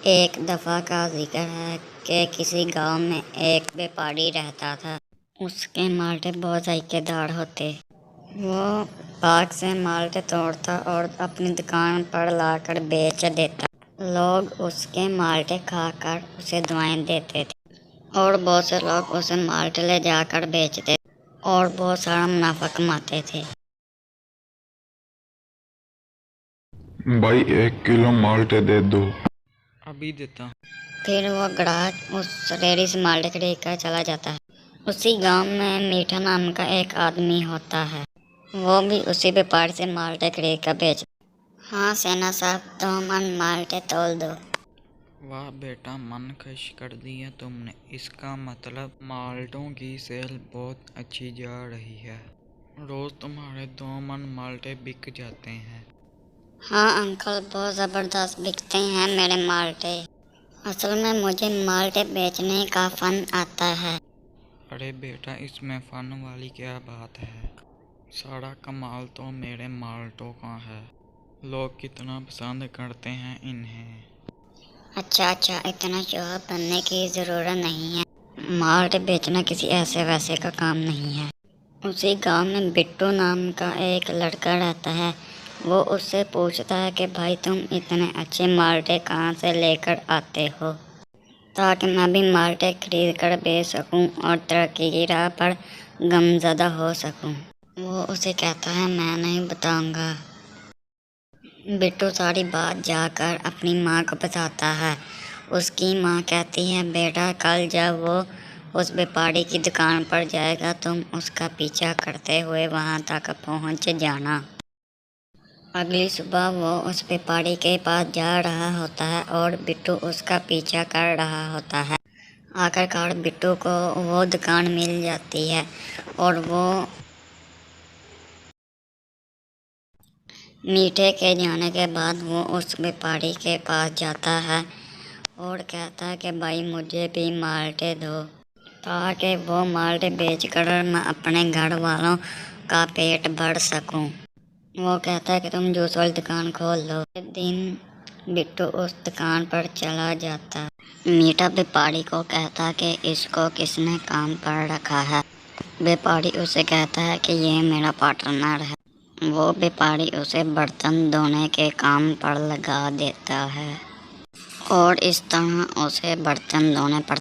ایک دفعہ کا ذکر ہے کہ کسی گاؤں میں ایک بیپاری رہتا تھا۔ اس کے مالٹے بہت ذائقے دار ہوتے۔ وہ باغ سے مالٹے توڑتا اور اپنی دکان پر لا کر بیچ دیتا۔ لوگ اس کے مالٹے کھا کر اسے دعائیں دیتے تھے اور بہت سے لوگ اسے مالٹے لے جا کر بیچتے اور بہت سارا منافع کماتے تھے۔ بھائی 1 کلو مالٹے دے دو۔ ابھی دیتا ہوں۔ پھر وہ گراہک اس ریڑھی سے مالٹے خرید کر چلا جاتا ہے۔ اسی گاؤں میں میٹھا نام کا ایک آدمی ہوتا ہے۔ وہ بھی اسی بیپاری سے مالٹے خرید کر بیچتا۔ ہاں سینا صاحب، 2 من مالٹے تول دو۔ واہ بیٹا، من خوش کر دیا تم نے۔ اس کا مطلب مالٹوں کی سیل بہت اچھی جا رہی ہے۔ روز تمہارے 2 من مالٹے بک جاتے ہیں۔ ہاں انکل، بہت زبردست بکتے ہیں میرے مالٹے۔ اصل میں مجھے مالٹے بیچنے کا فن آتا ہے۔ ارے بیٹا، اس میں فن والی کیا بات ہے؟ سارا کمال تو میرے مالٹوں کا ہے۔ لوگ کتنا پسند کرتے ہیں انہیں۔ اچھا، اتنا شوہر بننے کی ضرورت نہیں ہے۔ مالٹے بیچنا کسی ایسے ویسے کا کام نہیں ہے۔ اسی گاؤں میں بٹو نام کا ایک لڑکا رہتا ہے۔ وہ اس سے پوچھتا ہے کہ بھائی تم اتنے اچھے مالٹے کہاں سے لے کر آتے ہو تاکہ میں بھی مالٹے خرید کر بیچ سکوں اور ترقی کی راہ پر گامزدہ ہو سکوں۔ وہ اسے کہتا ہے میں نہیں بتاؤں گا۔ بٹو ساری بات جا کر اپنی ماں کو بتاتا ہے۔ اس کی ماں کہتی ہے بیٹا، کل جب وہ اس بیپاری کی دکان پر جائے گا تم اس کا پیچھا کرتے ہوئے وہاں تک پہنچ جانا۔ اگلی صبح وہ اس بیپاری کے پاس جا رہا ہوتا ہے اور بٹو اس کا پیچھا کر رہا ہوتا ہے۔ آخرکار بٹو کو وہ دکان مل جاتی ہے اور وہ میٹھے کے جانے کے بعد وہ اس بیپاری کے پاس جاتا ہے اور کہتا ہے کہ بھائی مجھے بھی مالٹے دو تاکہ وہ مالٹے بیچ کر میں اپنے گھر والوں کا پیٹ بھر سکوں۔ وہ کہتا ہے کہ تم جوس والی دکان کھول دو۔ ایک دن بٹو اس دکان پر چلا جاتا۔ میٹھا بیپاری کو کہتا کہ اس کو کس نے کام پر رکھا ہے۔ بیپاری اسے کہتا ہے کہ یہ میرا پارٹنر ہے۔ وہ بیپاری اسے برتن دھونے کے کام پر لگا دیتا ہے اور اس طرح اسے برتن دھونے پر